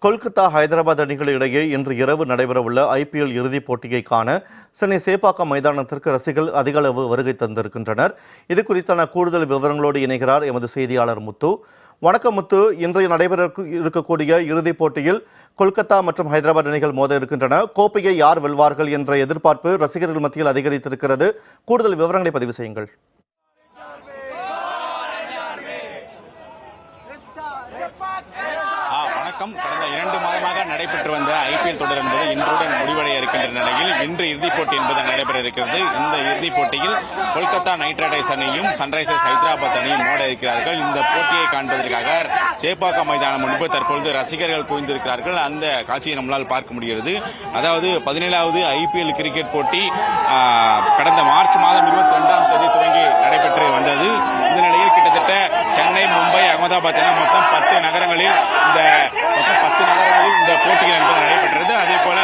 கொல்கத்தா ஹைதராபாத் அணிகள் இடையே இன்று இரவு நடைபெறவுள்ள ஐபிஎல் இறுதிப் போட்டியை காண சென்னை சேப்பாக்கம் மைதானத்திற்கு ரசிகர்கள் அதிக அளவு வருகை தந்திருக்கின்றனர். இது குறித்தான கூடுதல் விவரங்களோடு இணைகிறார் எமது செய்தியாளர் முத்து. வணக்கம் முத்து. இன்றைய நடைபெற இருக்கக்கூடிய இறுதிப் போட்டியில் கொல்கத்தா மற்றும் ஹைதராபாத் அணிகள் மோத இருக்கின்றன. கோப்பையை யார் வெல்வார்கள் என்ற எதிர்பார்ப்பு ரசிகர்கள் மத்தியில் அதிகரித்திருக்கிறது. கூடுதல் விவரங்களை பதிவு செய்யுங்கள். வணக்கம். கடந்த 2 மாதமாக நடைபெற்று வந்த ஐபிஎல் தொடர் என்பது இன்றுடன் முடிவடைய இருக்கின்ற நிலையில் இன்று இறுதிப் போட்டி என்பது நடைபெற இருக்கிறது. இந்த இறுதிப் போட்டியில் கொல்கத்தா நைட் ரைடர்ஸ் அணியும் சன்ரைசர்ஸ் ஹைதராபாத் அணியும் மோத இருக்கிறார்கள். இந்த போட்டியை காண்பதற்காக சேப்பாக்கம் மைதானம் முன்பு தற்பொழுது ரசிகர்கள் குவிந்திருக்கிறார்கள். அந்த காட்சியை நம்மளால் பார்க்க முடிகிறது. அதாவது 17வது ஐபிஎல் கிரிக்கெட் போட்டி கடந்த மார்ச் மாதம் 22ஆம் தேதி துவங்கி நடைபெற்று வந்தது. இந்த நிலையில் கிட்டத்தட்ட சென்னை, மும்பை, அகமதாபாத் என மொத்தம் 10 நகரங்களில் இந்த போட்டிகள் என்பது நடைபெற்றது. அதே போல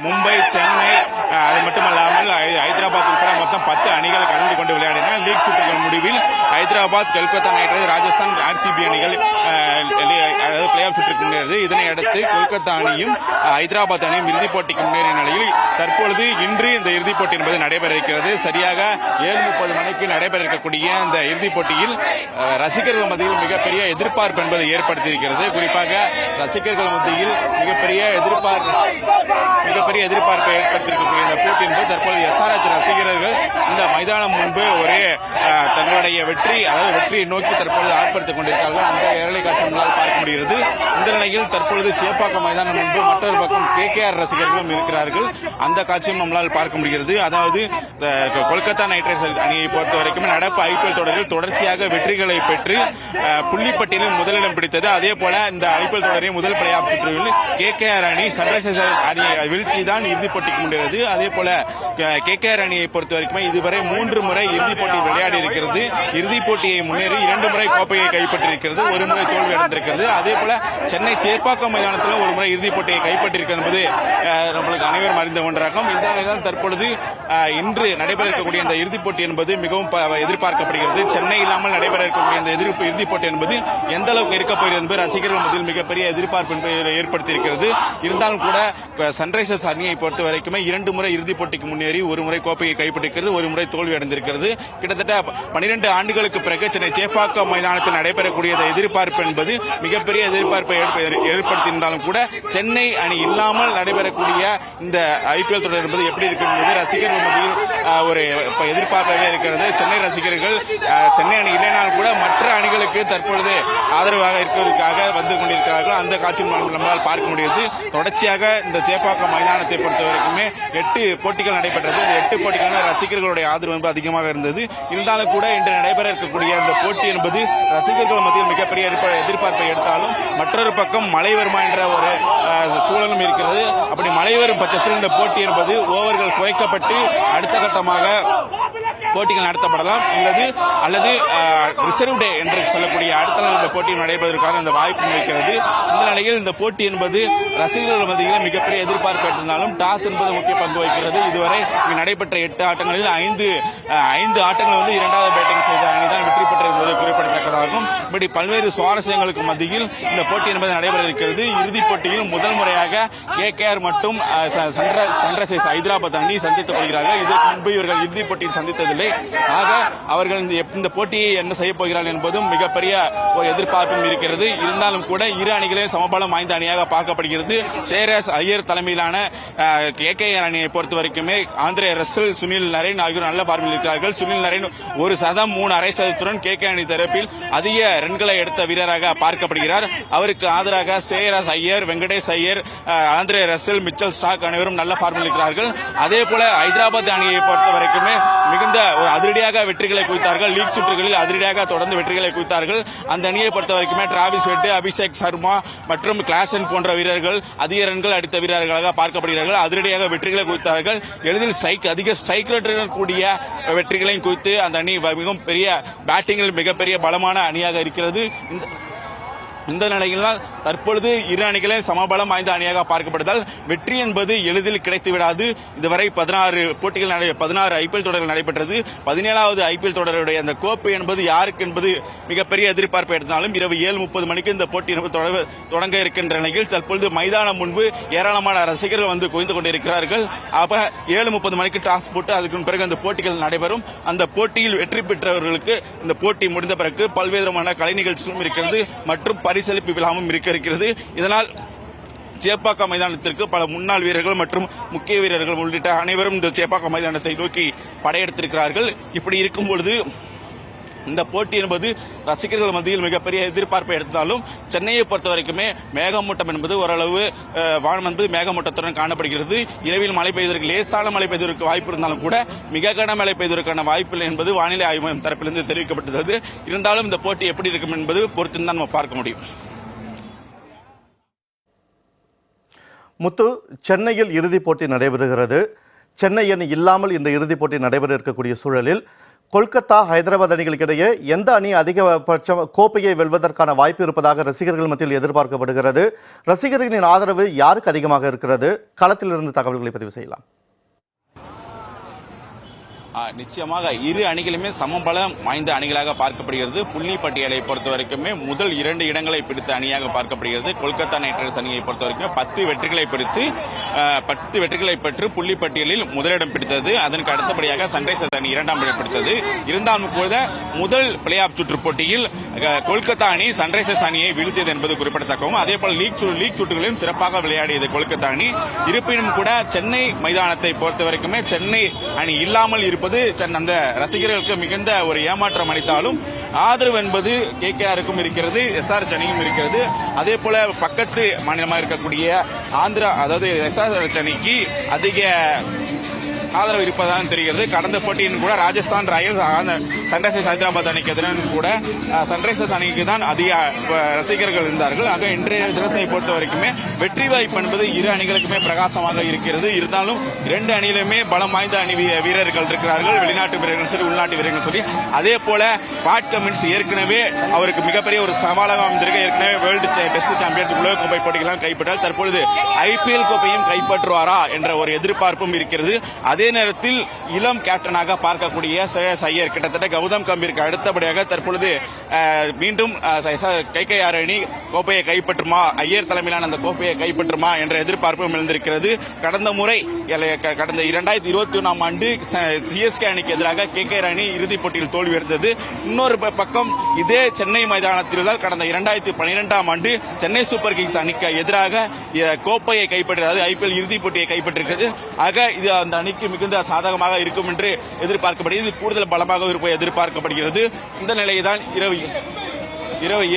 மும்பை, சென்னை, அது மட்டுமல்லாமல் ஹைதராபாத் உட்பட மொத்தம் 10 அணிகள் கலந்து கொண்டு விளையாடின. லீக் சுற்றுகள் முடிவில் Hyderabad, Kolkata night Riders, Rajasthan, RCB அணிகள் பிளே ஆஃப் சுற்றுக்கு முன்னேறது. இதனை அடுத்து கொல்கத்தா அணியும் ஹைதராபாத் அணியும் இறுதிப் போட்டிக்கு முன்னேறிய நிலையில் தற்பொழுது இன்று இந்த இறுதிப் போட்டி என்பது நடைபெற இருக்கிறது. சரியாக 7:30 மணிக்கு நடைபெற இருக்கக்கூடிய இந்த இறுதிப் போட்டியில் ரசிகர்கள் மத்தியில் மிகப்பெரிய எதிர்பார்ப்பு என்பது ஏற்படுத்தியிருக்கிறது. குறிப்பாக ரசிகர்கள் மத்தியில் மிகப்பெரிய எதிர்பார்ப்பை ஏற்படுத்தியிருக்கக்கூடிய இந்த போட்டி என்பது தற்போது எஸ்ஆர்எச் ரசிகர்கள் இந்த மைதானம் முன்பு ஒரே தங்களுடைய வெற்றியை நோக்கி தற்பொழுது ஆர்ப்பரித்துக் கொண்டிருக்கிறார்கள். அந்த ஏழை காட்சி நம்மளால் பார்க்க முடிகிறது. இந்த நிலையில் தற்பொழுது சேப்பாக்கம் மைதானம் முன்பு மற்றொரு பக்கம் கேகேஆர் ரசிகர்களும் இருக்கிறார்கள். அந்த காட்சியும் நம்மளால் பார்க்க முடிகிறது. அதாவது கொல்கத்தா நைட் ரைடர்ஸ் அணியை பொறுத்தவரைக்கும் நடப்பு ஐபிஎல் தொடரில் தொடர்ச்சியாக வெற்றிகளை பெற்று புள்ளிப்பட்டியலில் முதலிடம் பிடித்தது. அதே போல இந்த ஐபிஎல் தொடரின் முதல் பிளே ஆஃப் சுற்றில் கேகேஆர் அணி சன்ரைசர்ஸ் அணியை வீழ்த்தி தான் இறுதிப் போட்டிக்கு முன்னேறது. அதே போல கேகேஆர் அணியை பொறுத்தவரைக்கும் இதுவரை 3 முறை இறுதிப் போட்டியில் விளையாடி இருக்கிறது. இறுதிப் போட்டியை முன்னேறி 2 முறை கோப்பையை கைப்பற்றியிருக்கிறது, 1 முறை தோல்வி அடைந்திருக்கிறது. அதே போல சென்னை சேப்பாக்கம் மைதானத்தில் 1 முறை இறுதிப் போட்டியை கைப்பற்றியிருக்கிறது என்பது நம்மளுக்கு அனைவரும் அறிந்த ஒன்றாகும். இந்த நிலையில் தற்பொழுது இன்று நடைபெற இருக்கக்கூடிய இந்த இறுதிப் போட்டி என்பது மிகவும் எதிர்பார்க்கப்படுகிறது. சென்னை இல்லாமல் நடைபெற இருக்கக்கூடிய இந்த இறுதிப் போட்டி என்பது எந்த அளவுக்கு இருக்கப் போகிறது என்பது ரசிகர்கள் மத்தியில் மிகப்பெரிய எதிர்பார்ப்பு என்பதை ஏற்படுத்தியிருக்கிறது. இருந்தாலும் கூட சன்ரைசர்ஸ் அணியை பொறுத்த வரைக்குமே 2 முறை இறுதிப் போட்டிக்கு முன்னேறி 1 முறை கோப்பையை கைப்பற்றிருக்கிறது, 1 முறை தோல்வி அடைந்திருக்கிறது. கிட்டத்தட்ட 12 ஆண்டுகளுக்கு பிறகு சென்னை சேப்பாக்கம் மைதானத்தில் நடைபெறக்கூடிய எதிர்பார்ப்பு என்பது மிகப்பெரிய எதிர்பார்ப்பை ஏற்படுத்தியிருந்தாலும் கூட சென்னை அணி இல்லாமல் நடைபெறக்கூடிய இந்த ஐபிஎல் தொடர் என்பது எப்படி இருக்கிறது ரசிகர்கள் மத்தியில் ஒரு எதிர்பார்ப்பாகவே இருக்கிறது. சென்னை ரசிகர்கள் சென்னை அணி இல்லைனாலும் கூட மற்ற அணிகளுக்கு தற்பொழுது ஆதரவாக இருக்கிறதுக்காக வந்து கொண்டிருக்கிறார்கள். அந்த காட்சி நம்மால் பார்க்க முடியுது. தொடர்ச்சியாக இந்த சேப்பாக்கம் மைதானத்தை பொறுத்தவரைக்குமே 8 போட்டிகள் நடைபெற்றது. இந்த 8 போட்டிகளும் ரசிகர்களுடைய ஆதரவு என்பது அதிகமாக இருந்தது. இருந்தாலும் கூட இன்று நடைபெற இருக்கக்கூடிய இந்த போட்டி என்பது ரசிகர்கள் மத்தியில் மிகப்பெரிய எதிர்பார்ப்பை எடுத்தாலும் மற்றொரு பக்கம் மழை வருமா என்ற ஒரு சூழலும் இருக்கிறது. அப்படி மழை வரும் பட்சத்தில் இந்த போட்டி என்பது ஓவர்கள் குறைக்கப்பட்டு அடுத்த கட்டமாக போட்டிகள் நடத்தப்படலாம் அல்லது ரிசர்வ் டே என்று சொல்லக்கூடிய அடுத்த நாள் இந்த போட்டி நடைபெறுவதற்கான அந்த வாய்ப்பு இருக்கிறது. இந்த நிலையில் இந்த போட்டி என்பது ரசிகர்கள் மத்தியில் மிகப்பெரிய எதிர்பார்ப்பு இருந்தாலும் டாஸ் என்பது முக்கிய பங்கு வகிக்கிறது. இதுவரை நடைபெற்ற 8 ஆட்டங்களில் 5 ஆட்டங்கள் வந்து 2வது பேட்டிங் செய்த அணிதான் வெற்றி பெற்றது குறிப்பிடத்தக்கதாகும். இப்படி பல்வேறு சுவாரஸ்யங்களுக்கு மத்தியில் இந்த போட்டி என்பது நடைபெற இருக்கிறது. இறுதிப் போட்டியில் முதல் முறையாக கேகேஆர் மற்றும் சன்ரைசர்ஸ் ஹைதராபாத் அணி சந்தித்துக் கொள்கிறார்கள். இதற்கு முன்பு இவர்கள் இறுதிப் போட்டியில் சந்தித்ததில்லை. ஆக அவர்கள் இந்த போட்டியை என்ன செய்ய போகிறார்கள் என்பதும் மிகப்பெரிய ஒரு எதிர்பார்ப்பும் இருக்கிறது. இருந்தாலும் கூட இரு அணிகளே சமபலம் வாய்ந்த அணியாக பார்க்கப்படுகிறது. ஷேரஸ் ஐயர் தலைமையிலான கேகேஆர் அணியை பொறுத்த வரைக்குமே ஆந்திரே ரசல், சுனில் நரேன் ஆகியோர் நல்ல பார்வையில் இருக்கிறார்கள். சுனில் நரேன் 1 சதம் 3 அரை சதத்துடன் கேகே அணி தரப்பில் அதிக ரன்களை எடுத்த வீரராக பார்க்கப்படுகிறார். அவருக்கு ஆதரவாக Shreyas Iyer, Venkatesh Iyer, Andre Russell, Mitchell Starc அனைவரும் நல்ல பார்வையில் இருக்கிறார்கள். அதே போல ஹைதராபாத் அணியை பொறுத்த வரைக்குமே மிகுந்த அதிரடியாக வெற்றிகளை குவித்தார்கள். லீக் சுற்றுகளில் அதிரடியாக தொடர்ந்து வெற்றிகளை குவித்தார்கள். அந்த அணியை பொறுத்த வரைக்குமே டிராவிஸ் ஹெட், அபிஷேக் சர்மா மற்றும் கிளாசன் போன்ற வீரர்கள் அதிக ரன்கள் அடித்த வீரர்களாக பார்க்கப்படுகிறார்கள். அதிரடியாக வெற்றிகளை குவித்தார்கள். எளிதில் அதிக ஸ்ட்ரைக் ரேட்டுடன் கூடிய வெற்றிகளையும் குவித்து அந்த அணி மிகவும் பெரிய பேட்டிங்கில் மிகப்பெரிய பலமான அணியாக இருக்கிறது. இந்த நிலையில்தான் தற்பொழுது இரு அணிகளே சமபலம் வாய்ந்த அணியாக பார்க்கப்படுதால் வெற்றி என்பது எளிதில் கிடைத்து விடாது. இதுவரை 16 ஐபிஎல் தொடர்கள் நடைபெற்றது. 17வது ஐபிஎல் தொடருடைய அந்த கோப்பை என்பது யாருக்கு என்பது மிகப்பெரிய எதிர்பார்ப்பை எடுத்தாலும் இரவு 7:30 மணிக்கு இந்த போட்டி தொடங்க இருக்கின்ற நிலையில் தற்பொழுது மைதானம் முன்பு ஏராளமான ரசிகர்கள் வந்து குவிந்து கொண்டிருக்கிறார்கள். அப்ப 7:30 மணிக்கு டாஸ் போட்டு அதுக்கு பிறகு அந்த போட்டிகள் நடைபெறும். அந்த போட்டியில் வெற்றி பெற்றவர்களுக்கு இந்த போட்டி முடிந்த பிறகு பல்வேறு கலை நிகழ்ச்சிகளும் இருக்கிறது மற்றும் பரிசளிப்பு விழாவும் இருக்கிறது. இதனால் சேப்பாக்கம் மைதானத்திற்கு பல முன்னாள் வீரர்கள் மற்றும் முக்கிய வீரர்கள் உள்ளிட்ட அனைவரும் இந்த சேப்பாக்கம் மைதானத்தை நோக்கி படையெடுத்திருக்கிறார்கள். இப்படி இருக்கும் பொழுது இந்த போட்டி என்பது ரசிகர்கள் மத்தியில் மிகப்பெரிய எதிர்பார்ப்பை எடுத்தாலும் சென்னையை பொறுத்தவரைக்குமே மேகமூட்டம் என்பது ஓரளவு வானம் என்பது மேகமூட்டத்துடன் காணப்படுகிறது. இரவில் மழை பெய்வதற்கு லேசான மழை பெய்வதற்கு வாய்ப்பு இருந்தாலும் கூட மிக கனமழை பெய்வதற்கான வாய்ப்பில்லை என்பது வானிலை ஆய்வு மையம் தரப்பிலிருந்து தெரிவிக்கப்பட்டது. இருந்தாலும் இந்த போட்டி எப்படி இருக்கும் என்பது பொறுத்து தான் நம்ம பார்க்க முடியும். முத்து, சென்னையில் இறுதிப் போட்டி நடைபெறுகிறது. சென்னை அணி இல்லாமல் இந்த இறுதிப் போட்டி நடைபெற இருக்கக்கூடிய சூழலில் கொல்கத்தா, ஹைதராபாத் அணிகளுக்கிடையே எந்த அணி அதிகபட்ச கோப்பையை வெல்வதற்கான வாய்ப்பு இருப்பதாக ரசிகர்கள் மத்தியில் எதிர்பார்க்கப்படுகிறது. ரசிகர்களின் ஆதரவு யாருக்கு அதிகமாக இருக்கிறது? களத்திலிருந்து தகவல்களை பதிவு செய்யலாம். நிச்சயமாக இரு அணிகளுமே சமபலம் வாய்ந்த அணிகளாக பார்க்கப்படுகிறது. புள்ளி பட்டியலை பொறுத்தவரைக்குமே முதல் 2 இடங்களை பிடித்த அணியாக பார்க்கப்படுகிறது. கொல்கத்தா நைட் ரைடர்ஸ் அணியை பொறுத்தவரைக்கும் 10 வெற்றிகளை பெற்று புள்ளி பட்டியலில் முதலிடம் பிடித்தது. அதற்கு அடுத்தபடியாக சன்ரைசர்ஸ் அணி 2ஆம் இடம் பிடித்தது. இருந்தாலும் கூட முதல் பிளே ஆஃப் சுற்று போட்டியில் கொல்கத்தா அணி சன்ரைசர்ஸ் அணியை வீழ்த்தியது என்பது குறிப்பிடத்தக்கவும், அதேபோல் லீக் சுற்றுகளிலும் சிறப்பாக விளையாடியது கொல்கத்தா அணி. இருப்பினும் கூட சென்னை மைதானத்தை பொறுத்தவரைக்குமே சென்னை அணி இல்லாமல் இருப்பது அந்த ரசிகர்களுக்கு மிகுந்த ஒரு ஏமாற்றம் அளித்தாலும் ஆதரவு என்பது KKRக்கும் இருக்கிறது, SRH அணியும் இருக்கிறது. அதே போல பக்கத்து மாநிலமாக இருக்கக்கூடிய ஆந்திரா, அதாவது SRH அணிக்கு அதிக ஆதரவு இருப்பதாக தெரிகிறது. கடந்த போட்டியின் கூட ராஜஸ்தான் ராயல்ஸ் சன்ரைசர்ஸ் ஹைதராபாத் அணிக்கு எதிரான கூட சன்ரைசர்ஸ் அணிக்கு தான் அதிக ரசிகர்கள் இருந்தார்கள். ஆக இன்றைய தினத்தை பொறுத்த வரைக்குமே வெற்றி வாய்ப்பு என்பது இரு அணிகளுக்குமே பிரகாசமாக இருக்கிறது. இருந்தாலும் 2 அணியிலுமே பலம் வாய்ந்த அணி வீரர்கள் இருக்கிறார்கள், வெளிநாட்டு வீரர்கள் சரி உள்நாட்டு வீரர்கள் சொல்லி. அதே போல பாட் கமின்ஸ் ஏற்கனவே அவருக்கு மிகப்பெரிய ஒரு சவாலாக அமைந்திருக்க, ஏற்கனவே வேர்ல்டு டெஸ்ட் சாம்பியன்ஸ் உலக கோப்பை போட்டிகளாம் கைப்பற்றால் தற்பொழுது IPL கோப்பையும் கைப்பற்றுவாரா என்ற ஒரு எதிர்பார்ப்பும் இருக்கிறது. அதே நேரத்தில் இளம் கேப்டனாக பார்க்கக்கூடிய ஸ்ரேயஸ் ஐயர் கிட்டத்தட்ட கௌதம் கம்பீருக்கு அடுத்தபடியாக தற்பொழுது மீண்டும் KKR அணி கோப்பையை கைப்பற்றுமா, ஐயர் தலைமையிலான அந்த கோப்பையை கைப்பற்றுமா என்ற எதிர்பார்ப்பும் எழுந்திருக்கிறது. கடந்த 2021ஆம் ஆண்டு CSK அணிக்கு எதிராக KKR அணி இறுதிப் போட்டியில் தோல்வி எடுத்தது. இன்னொரு பக்கம் இதே சென்னை மைதானத்தில் தான் கடந்த 2012ஆம் ஆண்டு சென்னை சூப்பர் கிங்ஸ் அணிக்கு எதிராக கோப்பையை கைப்பற்றியது, IPL இறுதிப் போட்டியை கைப்பற்றிருக்கிறது. ஆக இது அந்த அணிக்கு மிகுந்த சாதகமாக இருக்கும் என்று எதிர்பார்க்கப்படுகிறது. கூடுதல் பலமாக இருப்பதை எதிர்பார்க்கப்படுகிறது. இந்த நிலையில்தான் இரவு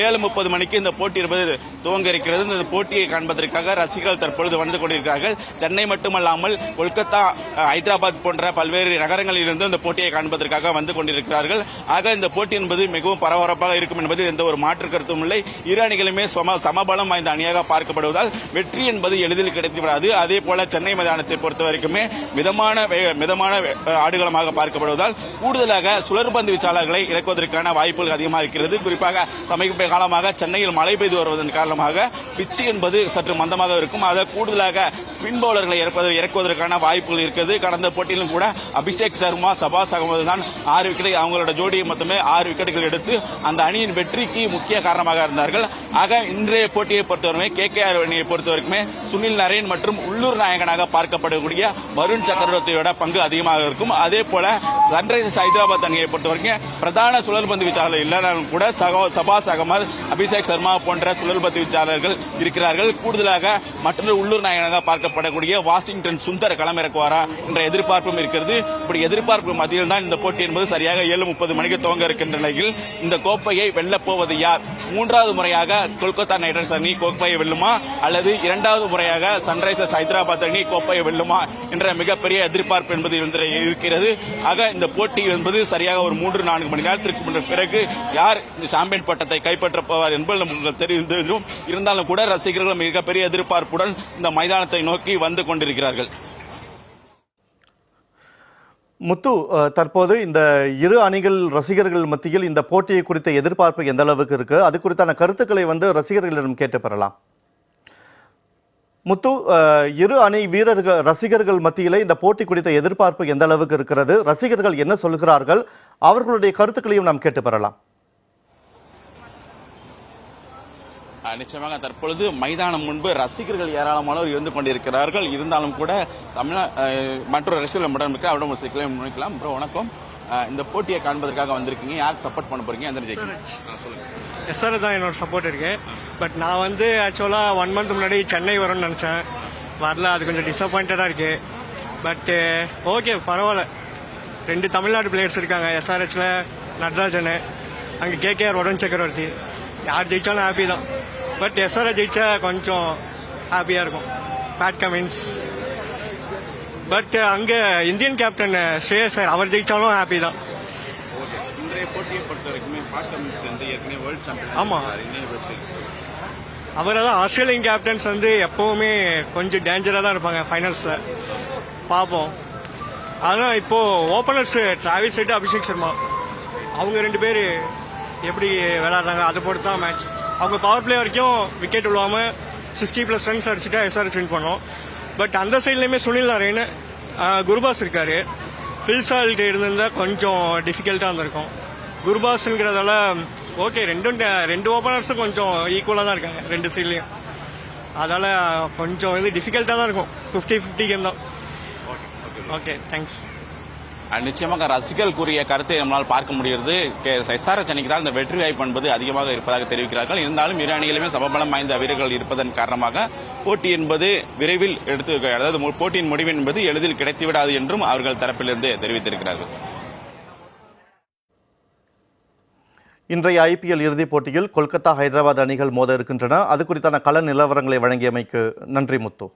7:30 மணிக்கு இந்த போட்டி என்பது துவங்க இருக்கிறது. இந்த போட்டியை காண்பதற்காக ரசிகர்கள் தற்பொழுது வந்து கொண்டிருக்கிறார்கள். சென்னை மட்டுமல்லாமல் கொல்கத்தா, ஹைதராபாத் போன்ற பல்வேறு நகரங்களில் இருந்து இந்த போட்டியை காண்பதற்காக வந்து கொண்டிருக்கிறார்கள். ஆக இந்த போட்டி என்பது மிகவும் பரபரப்பாக இருக்கும் என்பது எந்த ஒரு மாற்று கருத்தும் இல்லை. இரு அணிகளுமே சமபலம் வாய்ந்த அணியாக பார்க்கப்படுவதால் வெற்றி என்பது எளிதில் கிடைத்துவிடாது. அதே போல சென்னை மைதானத்தை பொறுத்தவரைக்குமே மிதமான ஆடுகளமாக பார்க்கப்படுவதால் கூடுதலாக சுழற்பந்து வீச்சாளர்களை இறக்குவதற்கான வாய்ப்புகள் அதிகமாக இருக்கிறது. குறிப்பாக சமீப காலமாக சென்னையில் மழை பெய்து வருவதன் காரணமாக பிச்சு என்பது சற்று மந்தமாக இருக்கும். அதை கூடுதலாக ஸ்பின் பவுலர்களை இறக்குவதற்கான வாய்ப்புகள் இருக்கிறது. கடந்த போட்டியிலும் கூட அபிஷேக் சர்மா, சபாஸ் அகமது தான் 6 விக்கெட், அவங்களோட ஜோடியை மொத்தமே 6 விக்கெட்டுகள் எடுத்து அந்த அணியின் வெற்றிக்கு முக்கிய காரணமாக இருந்தார்கள். ஆக இன்றைய போட்டியை பொறுத்தவரை KKR அணியை பொறுத்தவரைக்குமே சுனில் நரேன் மற்றும் உள்ளூர் நாயகனாக பார்க்கப்படக்கூடிய வருண் சக்கரவர்த்தியோட பங்கு அதிகமாக இருக்கும். அதே போல சன்ரைசர்ஸ் ஹைதராபாத் அணியை பொறுத்தவரைக்கும் பிரதான சுழற்பந்து வீச்சாளர்கள் இல்லைனாலும் கூட சபாஸ் அகமது, அபிஷேக் சர்மா போன்ற சுழற்பந்து வீச்சாளர்கள் இருக்கிறார்கள். கூடுதலாக மற்றொரு உள்ளூர் நாயகனாக பார்க்கப்படக்கூடிய வாஷிங்டன் சுந்தர் களமிறக்குவாரா என்ற எதிர்பார்ப்பும் இருக்கிறது. இப்படி எதிர்பார்ப்பு மத்தியில் தான் இந்த போட்டி என்பது சரியாக 7:30 மணிக்கு துவங்க இருக்கின்ற நிலையில் இந்த கோப்பையை வெல்லப் போவது யார்? 3வது முறையாக கொல்கத்தா நைட் ரைடர்ஸ் அணி கோப்பையை வெல்லுமா அல்லது 2வது முறையாக சன்ரைசர்ஸ் ஹைதராபாத் அணி கோப்பையை வெல்லுமா என்ற மிகப்பெரிய எதிர்பார்ப்பு என்பது இருக்கிறது. ஆக இந்த போட்டி என்பது சரியாக ஒரு 3-4 மணி நேரத்திற்கு பிறகு யார் இந்த சாம்பியன் பட்டத்தை கைப்பற்றப் போவார் என்பது நமக்கு தெரிந்திருந்தும் இருந்தாலும் கூட ரசிகர்கள் மிகப்பெரிய எதிர்பார்ப்புடன் இந்த மைதானத்தை நோக்கி வந்து கொண்டிருக்கிறார்கள். முத்து, தற்போது இந்த இரு அணிகள் ரசிகர்கள் மத்தியில் இந்த போட்டியை குறித்த எதிர்பார்ப்பு எந்த அளவுக்கு இருக்கு? அது குறித்தான கருத்துக்களை ரசிகர்களிடம் கேட்டு பெறலாம். முத்து, இரு அணி வீரர்கள் ரசிகர்கள் மத்தியிலே இந்த போட்டி குறித்த எதிர்பார்ப்பு எந்த அளவுக்கு இருக்கிறது? ரசிகர்கள் என்ன சொல்கிறார்கள்? அவர்களுடைய கருத்துக்களையும் நாம் கேட்டு பெறலாம். நிச்சயமாக தற்பொழுது மைதானம் முன்பு ரசிகர்கள் ஏராளமானோர் இருந்து கொண்டிருக்கிறார்கள். இருந்தாலும் கூட மற்றொரு ரசிகர்கள் மட்டும் இருக்கு. அவரிடம் ஒரு சிக்கலை முன்வைக்கலாம். ப்ரோ வணக்கம். இந்த போட்டியை காண்பதற்காக வந்திருக்கீங்க. யாருக்கு சப்போர்ட் பண்ண போறீங்க? எந்த சொல்லுங்க. எஸ்ஆர்எஸ் தான் என்னோட சப்போர்ட் இருக்கு. பட் நான் ஆக்சுவலாக 1 மந்த் முன்னாடி சென்னை வரும்னு நினச்சேன். வரல. அது கொஞ்சம் டிசப்பாயிண்டடாக இருக்கு. பட் ஓகே, பரவாயில்ல. 2 தமிழ்நாடு பிளேயர்ஸ் இருக்காங்க. எஸ்ஆர்ஹெச்ல நட்ராஜன், அங்கே கேகேஆர் வருண் சக்கரவர்த்தி. யார் ஜெயிச்சாலும் ஹாப்பி தான். பட் எஸ்ஆர்ஹெச் ஜெயிச்சா கொஞ்சம் ஹாப்பியாக இருக்கும். Pat Cummins. பட் அங்கே இந்தியன் கேப்டன் ஸ்ரேயஸ் சார், அவர் ஜெயிச்சாலும் ஹாப்பி தான். இன்றைய போட்டியை பொறுத்த வரைக்கும் ஆமா, அவரெல்லாம் ஆஸ்திரேலியன் கேப்டன்ஸ் எப்பவுமே கொஞ்சம் டேஞ்சரா தான் இருப்பாங்க ஃபைனல்ஸ்ல. பார்ப்போம். ஆனால் இப்போ openers Travis head, Abhishek Sharma, அவங்க 2 பேர் எப்படி விளையாடுறாங்க அதை பொறுத்து தான் மேட்ச். அவங்க பவர் பிளே வரைக்கும் விக்கெட் விழுவாம 60+ ரன்ஸ் அடிச்சுட்டா எஸ்ஆர்எச் வின் பண்ணோம். பட் அந்த சைட்லயுமே சுனில் நாராயண், குருபாஸ் இருக்காரு. ஃபில்சால்ட் இருந்திருந்தா கொஞ்சம் டிஃபிகல்ட்டா இருந்திருக்கும். குருபாஸ்ங்கிறதால ஓகே, 2 ஓபனர்ஸும் கொஞ்சம் ஈக்குவலாக தான் இருக்காங்க 2 சைட்லையும். அதால கொஞ்சம் டிஃபிகல்ட்டாக தான் இருக்கும். 50-50 கேம் தான். Okay, thanks. நிச்சயமாக ரசிகர்கள் கூறிய கருத்தை நம்மளால் பார்க்க முடிகிறது. எஸ்ஆர்எச் அணிக்கு தான் இந்த வெற்றி வாய்ப்பு என்பது அதிகமாக இருப்பதாக தெரிவிக்கிறார்கள். இருந்தாலும் இரு அணிகளுமே சமபலம் வாய்ந்த வீரர்கள் இருப்பதன் காரணமாக போட்டி என்பது விரைவில் அதாவது போட்டியின் முடிவு என்பது எளிதில் கிடைத்துவிடாது என்றும் அவர்கள் தரப்பிலிருந்து தெரிவித்திருக்கிறார்கள். இன்றைய IPL இறுதிப் போட்டியில் கொல்கத்தா, ஹைதராபாத் அணிகள் மோத இருக்கின்றன. அது குறித்தான கள நிலவரங்களை வழங்கியமைக்கு நன்றி முத்து.